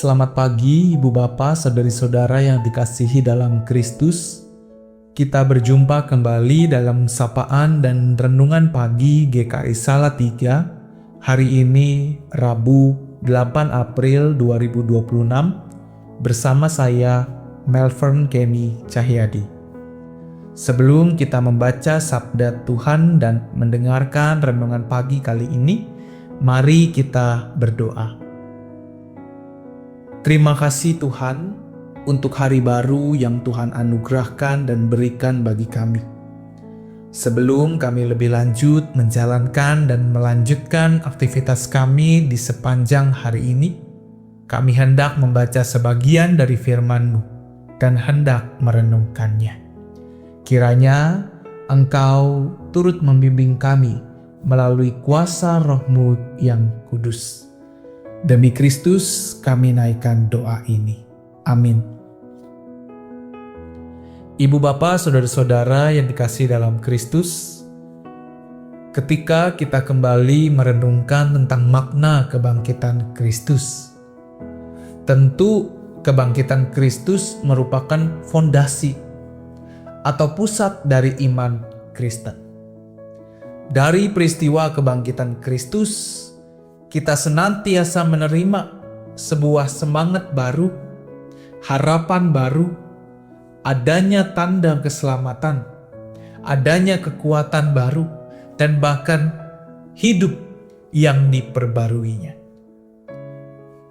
Selamat pagi Ibu Bapa, saudari-saudara yang dikasihi dalam Kristus. Kita berjumpa kembali dalam sapaan dan renungan pagi GKI Salatiga. Hari ini Rabu 8 April 2026 bersama saya Melvern Kenny Cahyadi. Sebelum kita membaca sabda Tuhan dan mendengarkan renungan pagi kali ini, mari kita berdoa. Terima kasih Tuhan untuk hari baru yang Tuhan anugerahkan dan berikan bagi kami. Sebelum kami lebih lanjut menjalankan dan melanjutkan aktivitas kami di sepanjang hari ini, kami hendak membaca sebagian dari firman-Mu dan hendak merenungkannya. Kiranya Engkau turut membimbing kami melalui kuasa Roh-Mu yang kudus. Demi Kristus kami naikkan doa ini. Amin. Ibu Bapa, saudara-saudara yang dikasihi dalam Kristus, ketika kita kembali merenungkan tentang makna kebangkitan Kristus, tentu kebangkitan Kristus merupakan fondasi atau pusat dari iman Kristen. Dari peristiwa kebangkitan Kristus, kita senantiasa menerima sebuah semangat baru, harapan baru, adanya tanda keselamatan, adanya kekuatan baru, dan bahkan hidup yang diperbaruinya.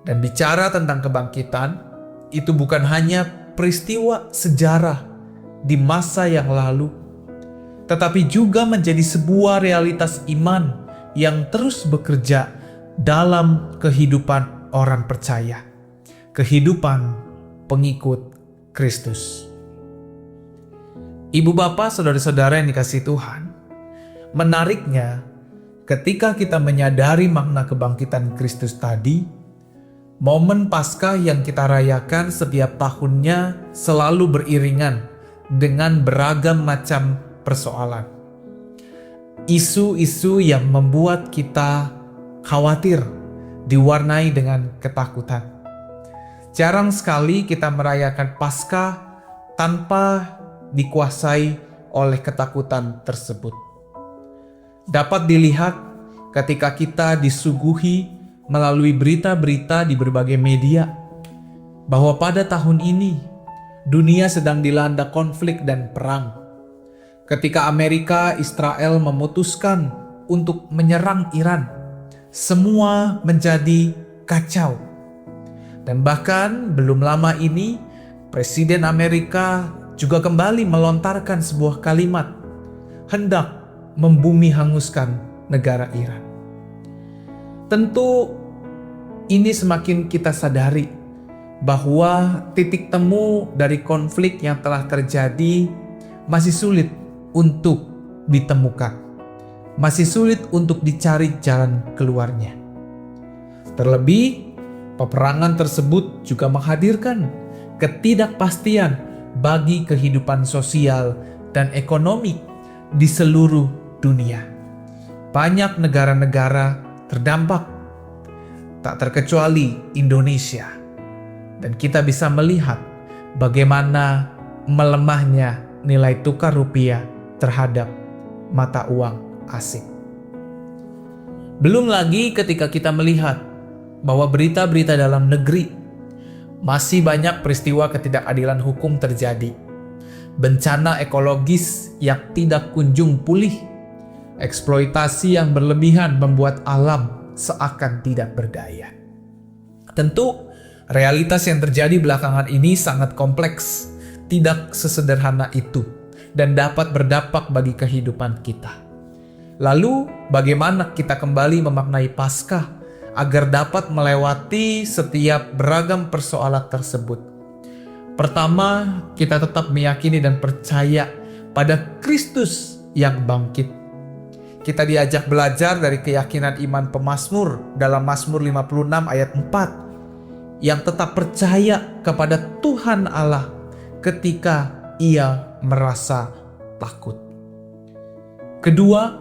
Dan bicara tentang kebangkitan, itu bukan hanya peristiwa sejarah di masa yang lalu, tetapi juga menjadi sebuah realitas iman yang terus bekerja dalam kehidupan orang percaya, kehidupan pengikut Kristus. Ibu Bapa, saudara-saudara yang dikasihi Tuhan, menariknya ketika kita menyadari makna kebangkitan Kristus tadi, momen Paskah yang kita rayakan setiap tahunnya selalu beriringan dengan beragam macam persoalan. Isu-isu yang membuat kita khawatir, diwarnai dengan ketakutan. Jarang sekali kita merayakan Paskah tanpa dikuasai oleh ketakutan tersebut. Dapat dilihat ketika kita disuguhi melalui berita-berita di berbagai media bahwa pada tahun ini dunia sedang dilanda konflik dan perang. Ketika Amerika Israel memutuskan untuk menyerang Iran, semua menjadi kacau. Dan bahkan belum lama ini, Presiden Amerika juga kembali melontarkan sebuah kalimat, hendak membumi hanguskan negara Iran. Tentu ini semakin kita sadari bahwa titik temu dari konflik yang telah terjadi masih sulit untuk ditemukan. Masih sulit untuk dicari jalan keluarnya. Terlebih, peperangan tersebut juga menghadirkan ketidakpastian bagi kehidupan sosial dan ekonomi di seluruh dunia. Banyak negara-negara terdampak, tak terkecuali Indonesia. Dan kita bisa melihat bagaimana melemahnya nilai tukar rupiah terhadap mata uang asing. Belum lagi ketika kita melihat bahwa berita-berita dalam negeri masih banyak peristiwa ketidakadilan hukum terjadi, bencana ekologis yang tidak kunjung pulih, eksploitasi yang berlebihan membuat alam seakan tidak berdaya. Tentu realitas yang terjadi belakangan ini sangat kompleks, tidak sesederhana itu, dan dapat berdampak bagi kehidupan kita. Lalu, bagaimana kita kembali memaknai Paskah agar dapat melewati setiap beragam persoalan tersebut? Pertama, kita tetap meyakini dan percaya pada Kristus yang bangkit. Kita diajak belajar dari keyakinan iman pemazmur dalam Mazmur 56 ayat 4 yang tetap percaya kepada Tuhan Allah ketika ia merasa takut. Kedua,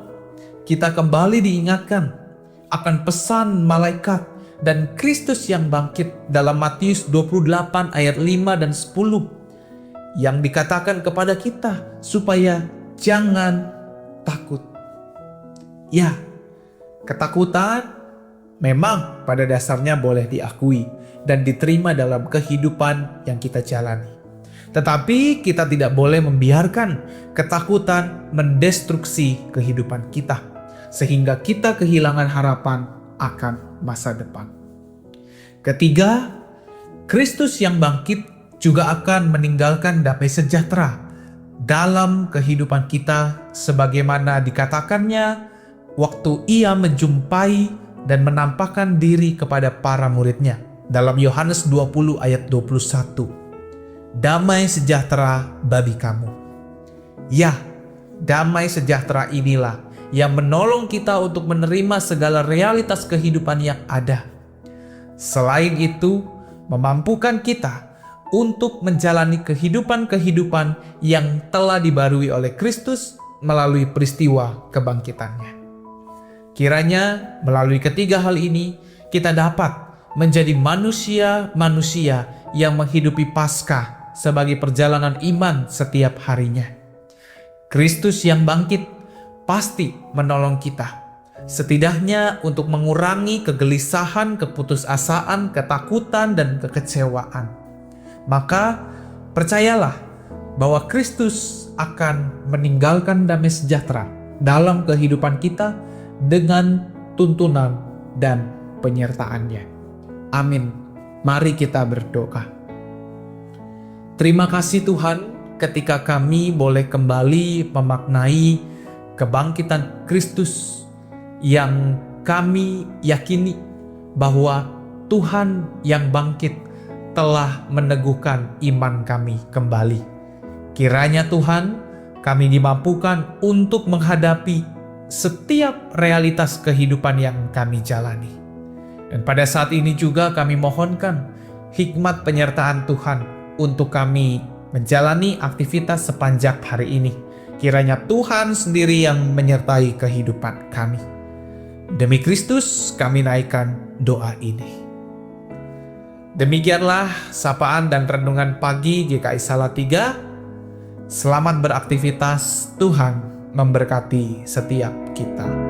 kita kembali diingatkan akan pesan malaikat dan Kristus yang bangkit dalam Matius 28 ayat 5 dan 10 yang dikatakan kepada kita supaya jangan takut. Ya, ketakutan memang pada dasarnya boleh diakui dan diterima dalam kehidupan yang kita jalani. Tetapi kita tidak boleh membiarkan ketakutan mendestruksi kehidupan kita, sehingga kita kehilangan harapan akan masa depan. Ketiga, Kristus yang bangkit juga akan meninggalkan damai sejahtera dalam kehidupan kita sebagaimana dikatakannya waktu ia menjumpai dan menampakkan diri kepada para muridnya. Dalam Yohanes 20 ayat 21. Damai sejahtera bagi kamu. Ya, damai sejahtera inilah yang menolong kita untuk menerima segala realitas kehidupan yang ada. Selain itu, memampukan kita untuk menjalani kehidupan-kehidupan yang telah dibarui oleh Kristus melalui peristiwa kebangkitannya. Kiranya melalui ketiga hal ini kita dapat menjadi manusia-manusia yang menghidupi Paskah sebagai perjalanan iman setiap harinya. Kristus yang bangkit pasti menolong kita, setidaknya untuk mengurangi kegelisahan, keputusasaan, ketakutan, dan kekecewaan. Maka percayalah bahwa Kristus akan meninggalkan damai sejahtera dalam kehidupan kita dengan tuntunan dan penyertaannya. Amin. Mari kita berdoa. Terima kasih Tuhan ketika kami boleh kembali memaknai kebangkitan Kristus yang kami yakini bahwa Tuhan yang bangkit telah meneguhkan iman kami kembali. Kiranya Tuhan, kami dimampukan untuk menghadapi setiap realitas kehidupan yang kami jalani. Dan pada saat ini juga kami mohonkan hikmat penyertaan Tuhan untuk kami menjalani aktivitas sepanjang hari ini. Kiranya Tuhan sendiri yang menyertai kehidupan kami. Demi Kristus kami naikkan doa ini. Demikianlah sapaan dan renungan pagi GKI Salatiga. Selamat beraktivitas, Tuhan memberkati setiap kita.